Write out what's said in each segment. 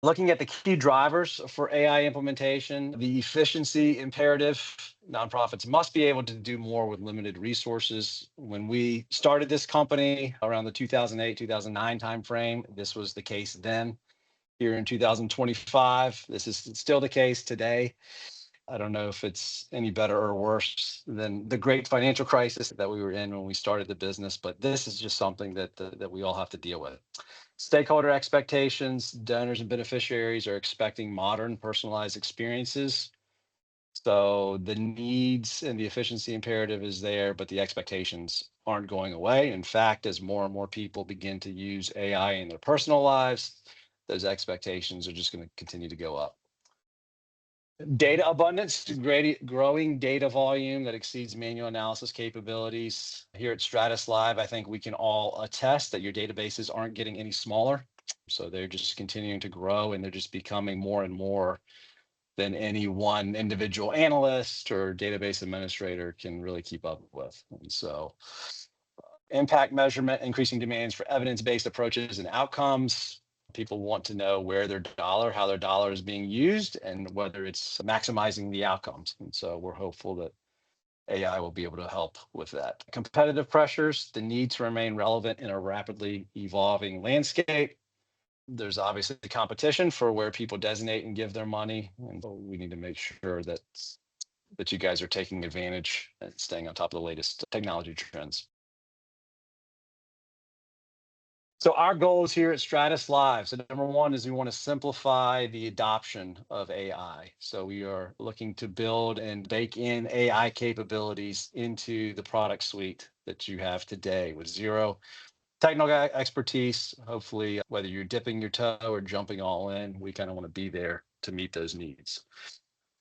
Looking at the key drivers for AI implementation, the efficiency imperative, nonprofits must be able to do more with limited resources. When we started this company around the 2008, 2009 timeframe, this was the case then. Here in 2025, this is still the case today. I don't know if it's any better or worse than the great financial crisis that we were in when we started the business, but this is just something that we all have to deal with. Stakeholder expectations, donors and beneficiaries are expecting modern, personalized experiences. So the needs and the efficiency imperative is there, but the expectations aren't going away. In fact, as more and more people begin to use AI in their personal lives, those expectations are just going to continue to go up. Data abundance, growing data volume that exceeds manual analysis capabilities. Here at StratusLIVE, I think we can all attest that your databases aren't getting any smaller. So they're just continuing to grow and they're just becoming more and more than any one individual analyst or database administrator can really keep up with. And so impact measurement, increasing demands for evidence-based approaches and outcomes. People want to know where their dollar, how their dollar is being used, and whether it's maximizing the outcomes. And so we're hopeful that AI will be able to help with that. Competitive pressures, the need to remain relevant in a rapidly evolving landscape. There's obviously the competition for where people designate and give their money. And we need to make sure that you guys are taking advantage and staying on top of the latest technology trends. So our goals here at StratusLIVE. So number one is we want to simplify the adoption of AI. So we are looking to build and bake in AI capabilities into the product suite that you have today with zero technical expertise. Hopefully, whether you're dipping your toe or jumping all in, we kind of want to be there to meet those needs.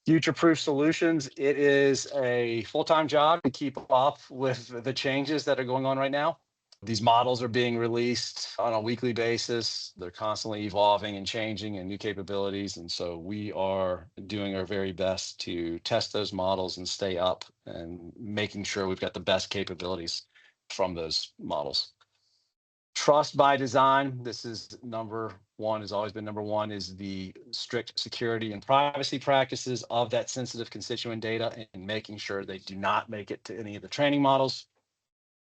Future-proof solutions. It is a full-time job to keep up with the changes that are going on right now. These models are being released on a weekly basis. They're constantly evolving and changing and new capabilities. And so we are doing our very best to test those models and stay up and making sure we've got the best capabilities from those models. Trust by design. This is number one, has always been number one, is the strict security and privacy practices of that sensitive constituent data and making sure they do not make it to any of the training models.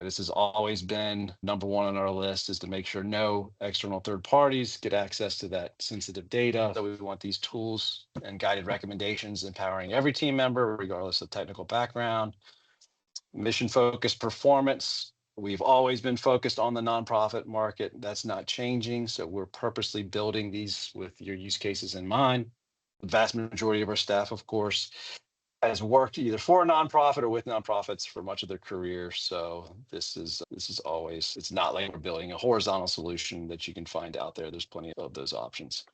This has always been number one on our list, is to make sure no external third parties get access to that sensitive data. So we want these tools and guided recommendations empowering every team member, regardless of technical background. Mission-focused performance. We've always been focused on the nonprofit market. That's not changing. So we're purposely building these with your use cases in mind. The vast majority of our staff, of course, has worked either for a nonprofit or with nonprofits for much of their career. So this is always, it's not like we're building a horizontal solution that you can find out there. There's plenty of those options.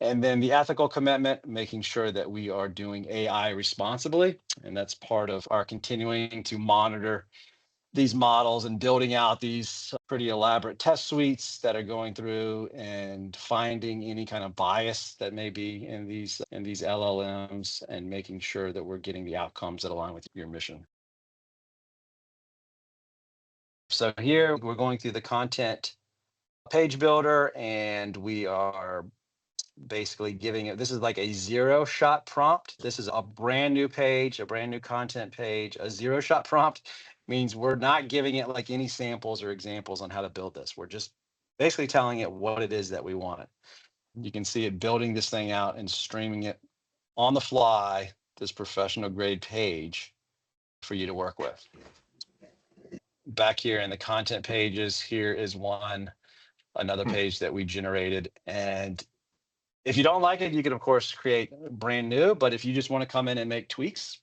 And then the ethical commitment, making sure that we are doing AI responsibly. And that's part of our continuing to monitor these models and building out these pretty elaborate test suites that are going through and finding any kind of bias that may be in these LLMs and making sure that we're getting the outcomes that align with your mission. So here we're going through the content page builder and we are basically giving it, this is like a 0-shot prompt. This is a brand new page, a brand new content page. A 0-shot prompt means we're not giving it like any samples or examples on how to build this. We're just basically telling it what it is that we want. You can see it building this thing out and streaming it on the fly, this professional grade page for you to work with. Back here in the content pages, here is another page that we generated. And if you don't like it, you can, of course, create brand new. But if you just want to come in and make tweaks,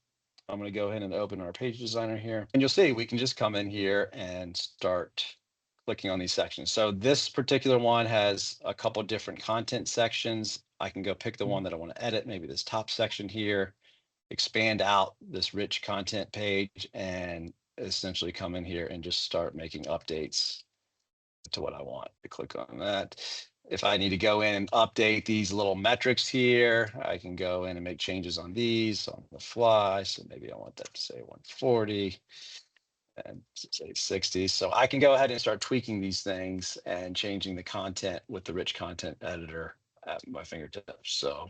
I'm going to go ahead and open our page designer here. And you'll see we can just come in here and start clicking on these sections. So this particular one has a couple of different content sections. I can go pick the one that I want to edit, maybe this top section here, expand out this rich content page, and essentially come in here and just start making updates to what I want. I click on that. If I need to go in and update these little metrics here, I can go in and make changes on these on the fly. So maybe I want that to say 140 and say 60. So I can go ahead and start tweaking these things and changing the content with the rich content editor at my fingertips. So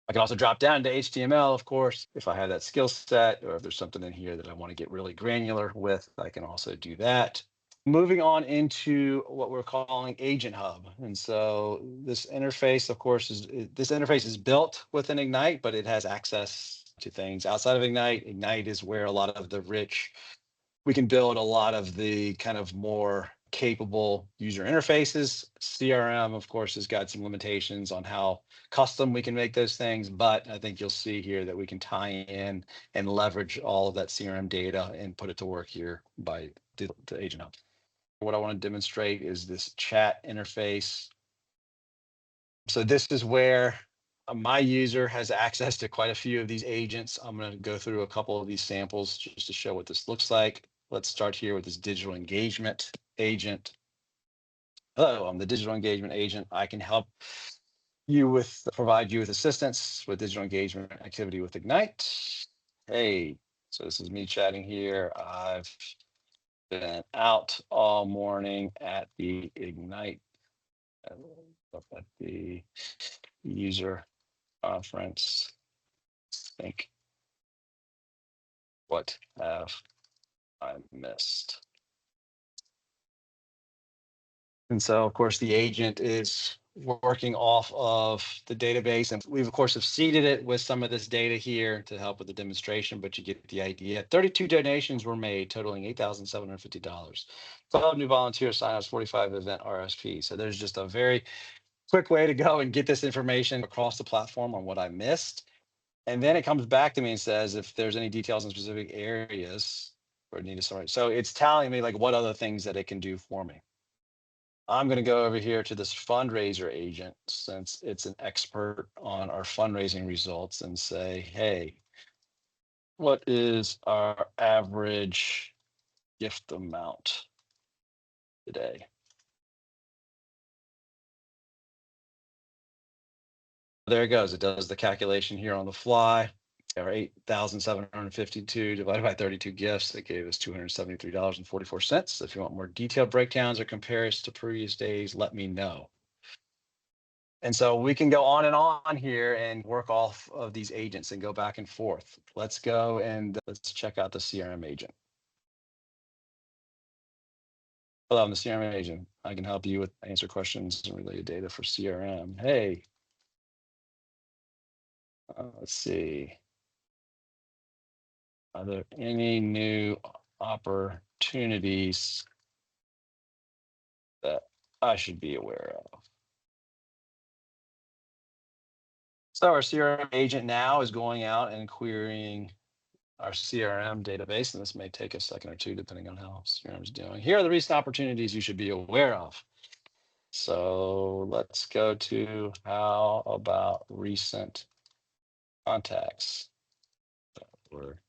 I can also drop down to HTML, of course, if I have that skill set, or if there's something in here that I want to get really granular with, I can also do that. Moving on into what we're calling Agent Hub. And so this interface, of course, this interface is built within Ignite, but it has access to things outside of Ignite. Ignite is where a lot of the we can build a lot of the kind of more capable user interfaces. CRM, of course, has got some limitations on how custom we can make those things, but I think you'll see here that we can tie in and leverage all of that CRM data and put it to work here by the Agent Hub. What I want to demonstrate is this chat interface. So this is where my user has access to quite a few of these agents. I'm going to go through a couple of these samples just to show what this looks like. Let's start here with this digital engagement agent. Hello, I'm the digital engagement agent. I can help you provide you with assistance with digital engagement activity with Ignite. Hey, so this is me chatting here. I've been out all morning at the Ignite, at the user conference. Think, what have I missed? And so, of course, the agent is working off of the database. And we've, of course, have seeded it with some of this data here to help with the demonstration, but you get the idea. 32 donations were made, totaling $8,750. 12 new volunteer signups, 45 event RSP. So there's just a very quick way to go and get this information across the platform on what I missed. And then it comes back to me and says if there's any details in specific areas or need to sort. So it's telling me like what other things that it can do for me. I'm going to go over here to this fundraiser agent since it's an expert on our fundraising results and say, hey, what is our average gift amount today? There it goes. It does the calculation here on the fly. Our 8,752 divided by 32 gifts, that gave us $273.44. If you want more detailed breakdowns or comparisons to previous days, let me know. And so we can go on and on here and work off of these agents and go back and forth. Let's go and let's check out the CRM agent. Hello, I'm the CRM agent. I can help you with answer questions and related data for CRM. Hey, let's see. Are there any new opportunities that I should be aware of? So our CRM agent now is going out and querying our CRM database, and this may take a second or two depending on how CRM is doing. Here are the recent opportunities you should be aware of. So let's go to how about recent contacts that were created.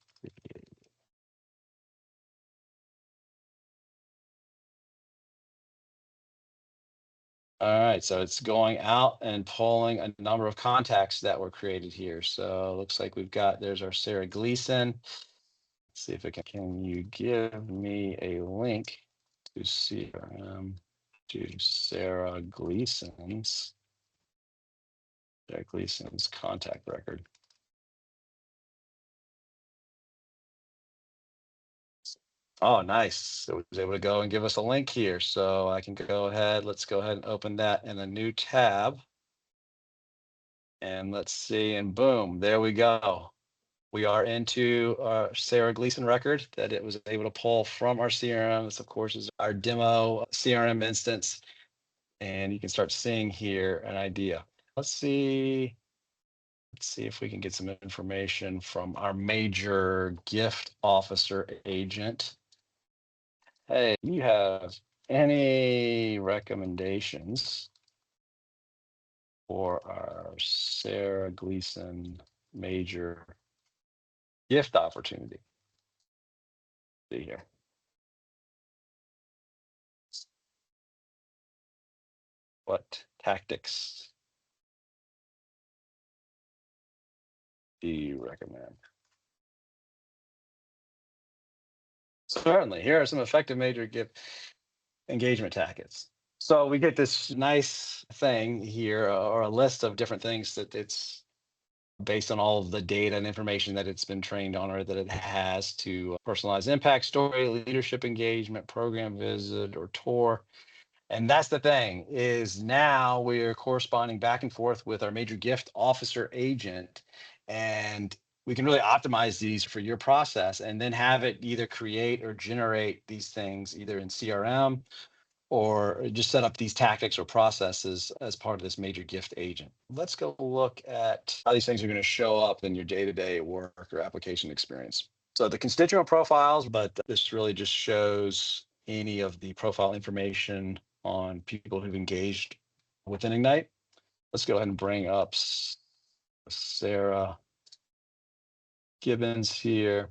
All right, so it's going out and pulling a number of contacts that were created here. So it looks like there's our Sarah Gleason. Let's see if can you give me a link to CRM to Sarah Gleason's contact record? Oh, nice. So it was able to go and give us a link here. So I can go ahead. Let's go ahead and open that in a new tab. And let's see, and boom, there we go. We are into our Sarah Gleason record that it was able to pull from our CRM. This, of course, is our demo CRM instance. And you can start seeing here an idea. Let's see if we can get some information from our major gift officer agent. Hey, you have any recommendations for our Sarah Gleason major gift opportunity? See here. What tactics do you recommend? Certainly, here are some effective major gift engagement tactics. So we get this nice thing here, or a list of different things that it's based on all of the data and information that it's been trained on, or that it has to personalize impact story, leadership engagement, program visit, or tour. And that's the thing, is now we're corresponding back and forth with our major gift officer agent, and we can really optimize these for your process and then have it either create or generate these things either in CRM, or just set up these tactics or processes as part of this major gift agent. Let's go look at how these things are going to show up in your day-to-day work or application experience. So the constituent profiles, but this really just shows any of the profile information on people who've engaged within Ignite. Let's go ahead and bring up Sarah Gibbons here.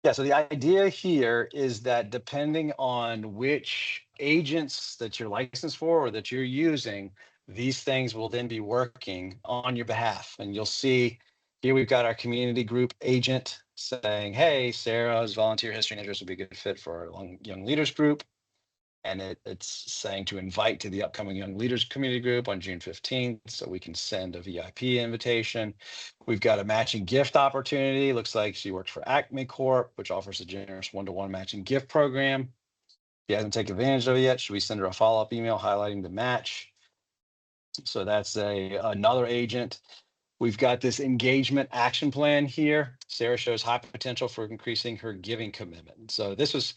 Yeah, so the idea here is that depending on which agents that you're licensed for or that you're using, these things will then be working on your behalf. And you'll see here we've got our community group agent saying, hey, Sarah's volunteer history and interest would be a good fit for our young leaders group. And it's saying to invite to the upcoming Young Leaders Community Group on June 15th, so we can send a VIP invitation. We've got a matching gift opportunity. Looks like she works for Acme Corp, which offers a generous one-to-one matching gift program. If she hasn't taken advantage of it yet, should we send her a follow-up email highlighting the match? So that's another agent. We've got this engagement action plan here. Sarah shows high potential for increasing her giving commitment. So this is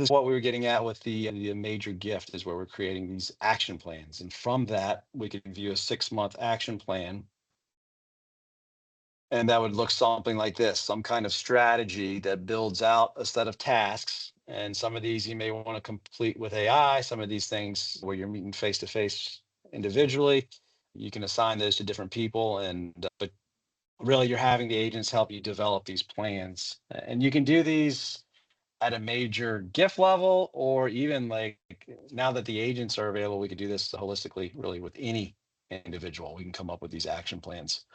what we were getting at with the major gift, is where we're creating these action plans. And from that, we can view a 6-month action plan. And that would look something like this, some kind of strategy that builds out a set of tasks. And some of these you may want to complete with AI. Some of these things where you're meeting face to face individually, you can assign those to different people. But really, you're having the agents help you develop these plans. And you can do these at a major gift level, or even like now that the agents are available, we could do this holistically, really with any individual. We can come up with these action plans.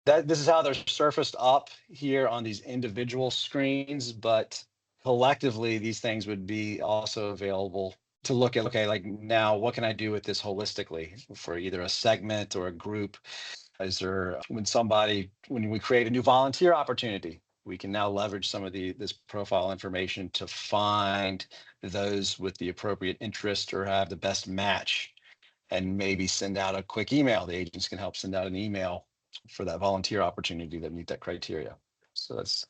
This is how they're surfaced up here on these individual screens, but collectively, these things would be also available to look at, okay, like now what can I do with this holistically for either a segment or a group? Is there when we create a new volunteer opportunity, we can now leverage some of this profile information to find those with the appropriate interest or have the best match, and maybe send out a quick email. The agents can help send out an email for that volunteer opportunity that meet that criteria. So that's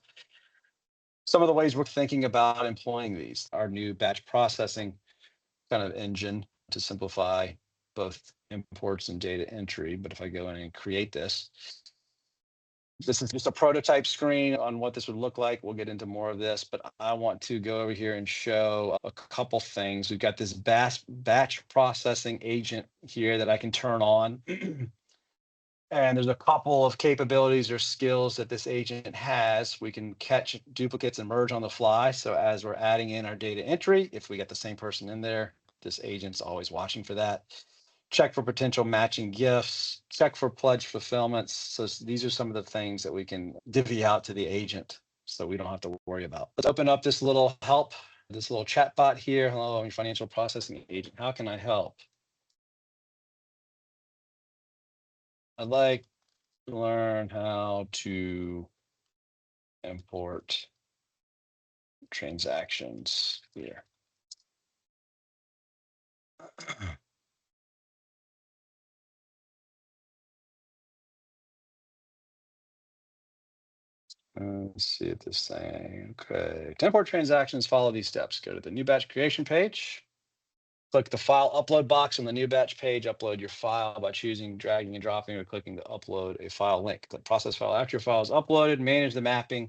some of the ways we're thinking about employing these. Our new batch processing kind of engine to simplify both imports and data entry. But if I go in and create this is just a prototype screen on what this would look like. We'll get into more of this, but I want to go over here and show a couple things. We've got this batch processing agent here that I can turn on. And there's a couple of capabilities or skills that this agent has. We can catch duplicates and merge on the fly. So as we're adding in our data entry, if we get the same person in there, this agent's always watching for that. Check for potential matching gifts, check for pledge fulfillments. So these are some of the things that we can divvy out to the agent so we don't have to worry about. Let's open up this little help, this little chat bot here. Hello, I'm your financial processing agent. How can I help? I'd like to learn how to import transactions here. Let's see if this thing, okay. To import transactions, follow these steps. Go to the new batch creation page. Click the file upload box on the new batch page. Upload your file by choosing, dragging, and dropping, or clicking to upload a file link. Click process file after your file is uploaded. Manage the mapping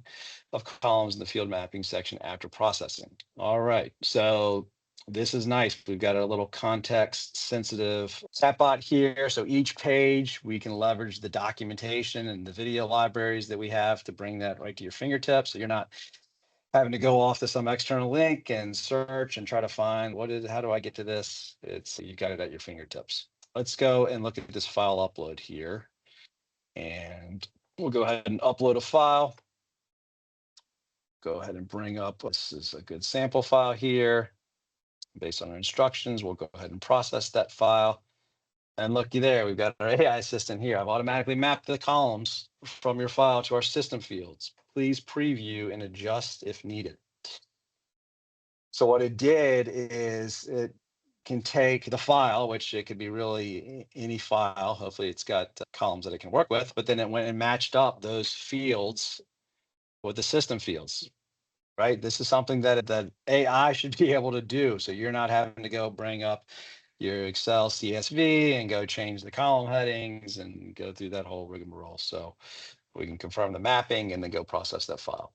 of columns in the field mapping section after processing. All right, so this is nice. We've got a little context sensitive chatbot here. So each page we can leverage the documentation and the video libraries that we have to bring that right to your fingertips. So you're not having to go off to some external link and search and try to find how do I get to this? You got it at your fingertips. Let's go and look at this file upload here. And we'll go ahead and upload a file. Go ahead and bring up, this is a good sample file here. Based on our instructions, we'll go ahead and process that file. And looky there, we've got our AI assistant here. I've automatically mapped the columns from your file to our system fields. Please preview and adjust if needed. So what it did is it can take the file, which it could be really any file. Hopefully it's got columns that it can work with, but then it went and matched up those fields with the system fields, right? This is something that AI should be able to do. So you're not having to go bring up your Excel CSV and go change the column headings and go through that whole rigmarole. So we can confirm the mapping and then go process that file.